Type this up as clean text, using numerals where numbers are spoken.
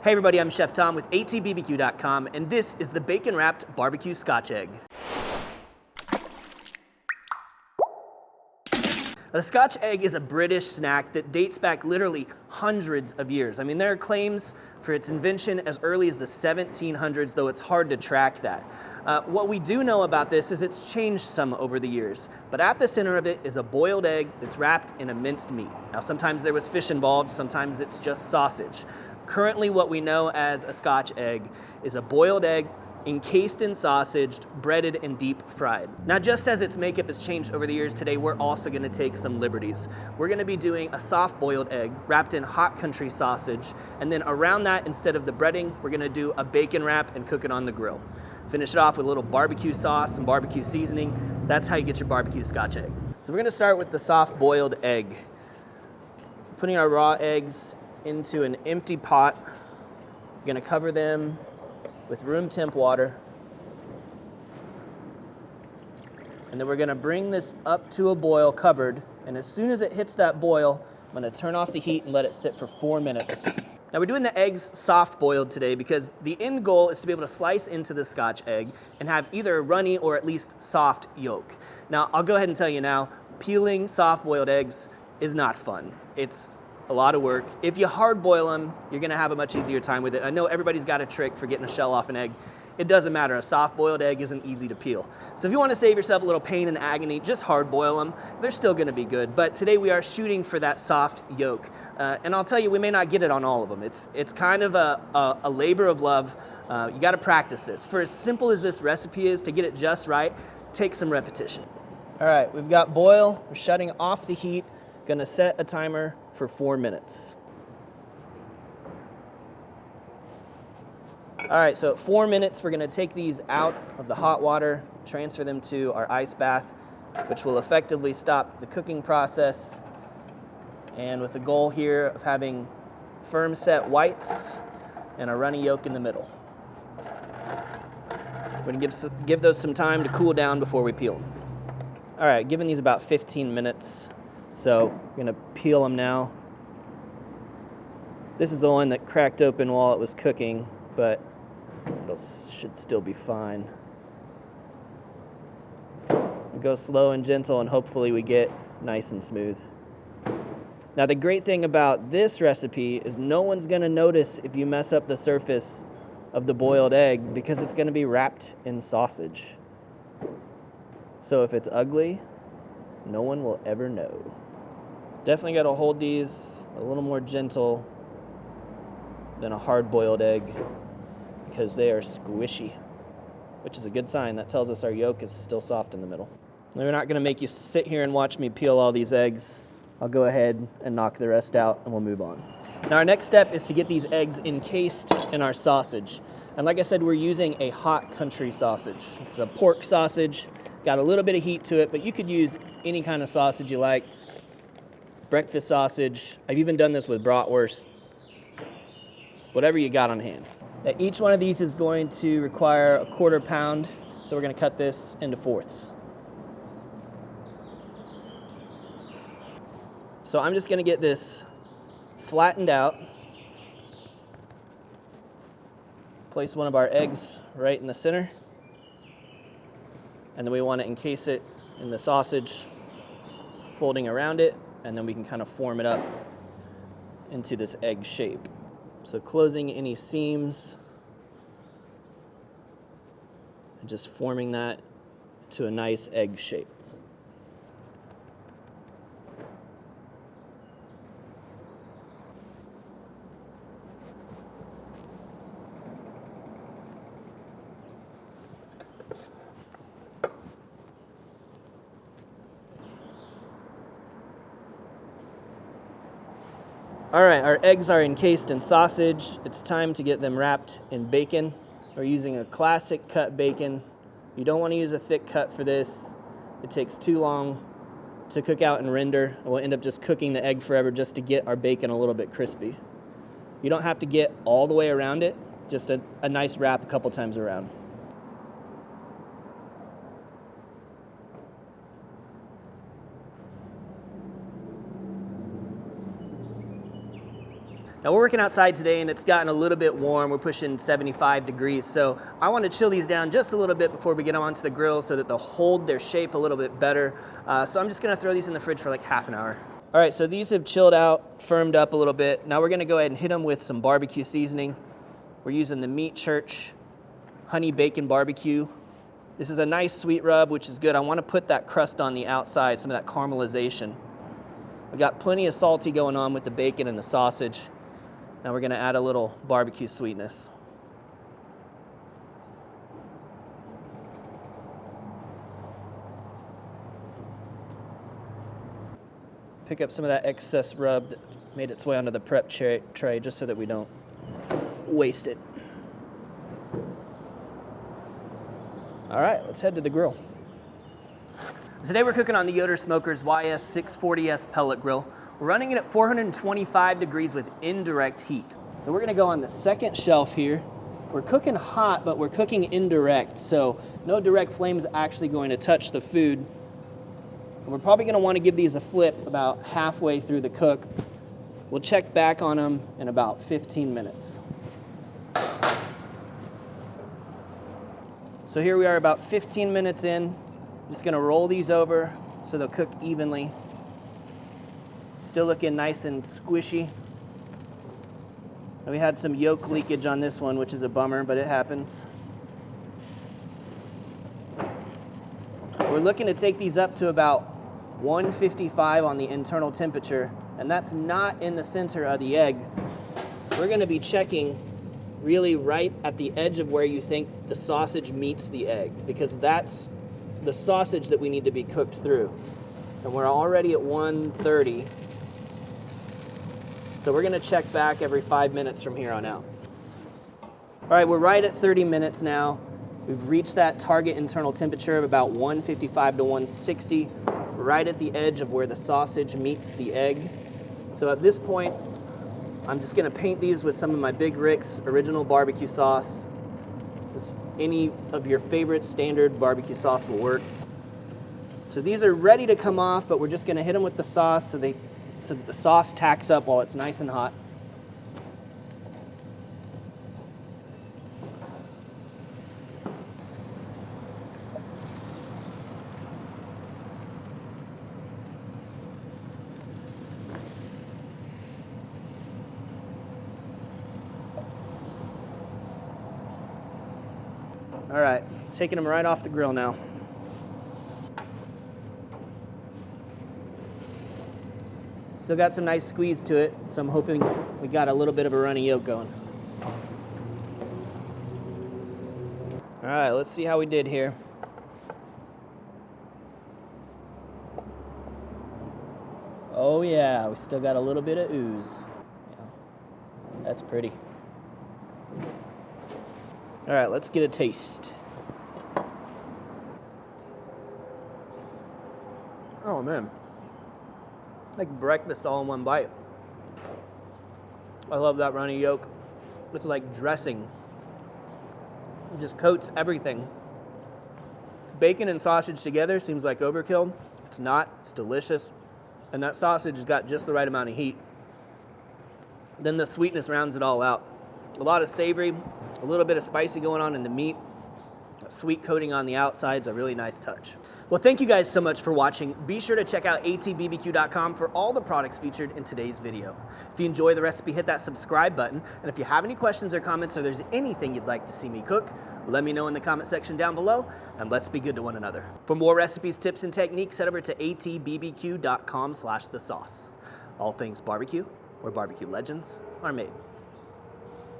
Hey everybody, I'm Chef Tom with atbbq.com, and this is the bacon-wrapped barbecue Scotch egg. The Scotch egg is a British snack that dates back literally hundreds of years. I mean, there are claims for its invention as early as the 1700s, though it's hard to track that. What we do know about this is it's changed some over the years, but at the center of it is a boiled egg that's wrapped in a minced meat. Now, sometimes there was fish involved, sometimes it's just sausage. Currently, what we know as a Scotch egg is a boiled egg encased in sausage, breaded and deep fried. Now, just as its makeup has changed over the years, today we're also gonna take some liberties. We're gonna be doing a soft boiled egg wrapped in hot country sausage, and then around that, instead of the breading, we're gonna do a bacon wrap and cook it on the grill. Finish it off with a little barbecue sauce and barbecue seasoning. That's how you get your barbecue Scotch egg. So we're gonna start with the soft boiled egg. Putting our raw eggs into an empty pot. We're gonna cover them with room temp water. And then we're gonna bring this up to a boil covered, and as soon as it hits that boil, I'm gonna turn off the heat and let it sit for 4 minutes. Now we're doing the eggs soft boiled today because the end goal is to be able to slice into the Scotch egg and have either a runny or at least soft yolk. Now I'll go ahead and tell you now, peeling soft boiled eggs is not fun. It's a lot of work. If you hard boil them, you're gonna have a much easier time with it. I know everybody's got a trick for getting a shell off an egg. It doesn't matter, a soft boiled egg isn't easy to peel. So if you wanna save yourself a little pain and agony, just hard boil them. They're still gonna be good, but today we are shooting for that soft yolk. And I'll tell you, we may not get it on all of them. It's kind of a labor of love. You gotta practice this. For as simple as this recipe is, to get it just right, take some repetition. All right, we've got boil, we're shutting off the heat. Gonna set a timer for 4 minutes. All right, so at 4 minutes, we're gonna take these out of the hot water, transfer them to our ice bath, which will effectively stop the cooking process. And with the goal here of having firm set whites and a runny yolk in the middle. We're gonna give those some time to cool down before we peel them. All right, giving these about 15 minutes. So I'm gonna peel them now. This is the one that cracked open while it was cooking, but it should still be fine. Go slow and gentle, and hopefully we get nice and smooth. Now the great thing about this recipe is no one's gonna notice if you mess up the surface of the boiled egg because it's gonna be wrapped in sausage. So if it's ugly, no one will ever know. Definitely got to hold these a little more gentle than a hard-boiled egg because they are squishy, which is a good sign. That tells us our yolk is still soft in the middle. We're not going to make you sit here and watch me peel all these eggs. I'll go ahead and knock the rest out and we'll move on. Now our next step is to get these eggs encased in our sausage. And like I said, we're using a hot country sausage. It's a pork sausage, got a little bit of heat to it, but you could use any kind of sausage you like. Breakfast sausage. I've even done this with bratwurst. Whatever you got on hand. Now, each one of these is going to require a 1/4 pound, so we're going to cut this into fourths. So I'm just going to get this flattened out. Place one of our eggs right in the center. And then we want to encase it in the sausage, folding around it. And then we can kind of form it up into this egg shape. So closing any seams and just forming that to a nice egg shape. All right, our eggs are encased in sausage. It's time to get them wrapped in bacon. We're using a classic cut bacon. You don't want to use a thick cut for this. It takes too long to cook out and render. We'll end up just cooking the egg forever just to get our bacon a little bit crispy. You don't have to get all the way around it, just a nice wrap a couple times around. Now we're working outside today and it's gotten a little bit warm. We're pushing 75 degrees. So I want to chill these down just a little bit before we get them onto the grill so that they'll hold their shape a little bit better. So I'm just going to throw these in the fridge for like half an hour. All right, so these have chilled out, firmed up a little bit. Now we're going to go ahead and hit them with some barbecue seasoning. We're using the Meat Church Honey Bacon Barbecue. This is a nice sweet rub, which is good. I want to put that crust on the outside, some of that caramelization. We've got plenty of salty going on with the bacon and the sausage. Now we're going to add a little barbecue sweetness. Pick up some of that excess rub that made its way onto the prep tray just so that we don't waste it. All right, let's head to the grill. Today we're cooking on the Yoder Smokers YS640S pellet grill. We're running it at 425 degrees with indirect heat. So we're gonna go on the second shelf here. We're cooking hot, but we're cooking indirect, so no direct flame's actually going to touch the food. And we're probably gonna wanna give these a flip about halfway through the cook. We'll check back on them in about 15 minutes. So here we are about 15 minutes in. Just gonna roll these over so they'll cook evenly. Still looking nice and squishy. And we had some yolk leakage on this one, which is a bummer, but it happens. We're looking to take these up to about 155 on the internal temperature, and that's not in the center of the egg. We're gonna be checking really right at the edge of where you think the sausage meets the egg, because that's the sausage that we need to be cooked through. And we're already at 130. So we're gonna check back every 5 minutes from here on out. All right, we're right at 30 minutes now. We've reached that target internal temperature of about 155 to 160, right at the edge of where the sausage meets the egg. So at this point, I'm just gonna paint these with some of my Big Rick's original barbecue sauce. Just any of your favorite standard barbecue sauce will work. So these are ready to come off, but we're just gonna hit them with the sauce so that the sauce tacks up while it's nice and hot. All right, taking them right off the grill now. Still got some nice squeeze to it, so I'm hoping we got a little bit of a runny yolk going. All right, let's see how we did here. Oh yeah, we still got a little bit of ooze. Yeah, that's pretty. All right, let's get a taste. Oh man, like breakfast all in one bite. I love that runny yolk. It's like dressing. It just coats everything. Bacon and sausage together seems like overkill. It's not, it's delicious. And that sausage has got just the right amount of heat. Then the sweetness rounds it all out. A lot of savory, a little bit of spicy going on in the meat. A sweet coating on the outside is a really nice touch. Well, thank you guys so much for watching. Be sure to check out atbbq.com for all the products featured in today's video. If you enjoy the recipe, hit that subscribe button. And if you have any questions or comments or there's anything you'd like to see me cook, let me know in the comment section down below, and let's be good to one another. For more recipes, tips, and techniques, head over to atbbq.com/thesauce. All things barbecue, where barbecue legends are made.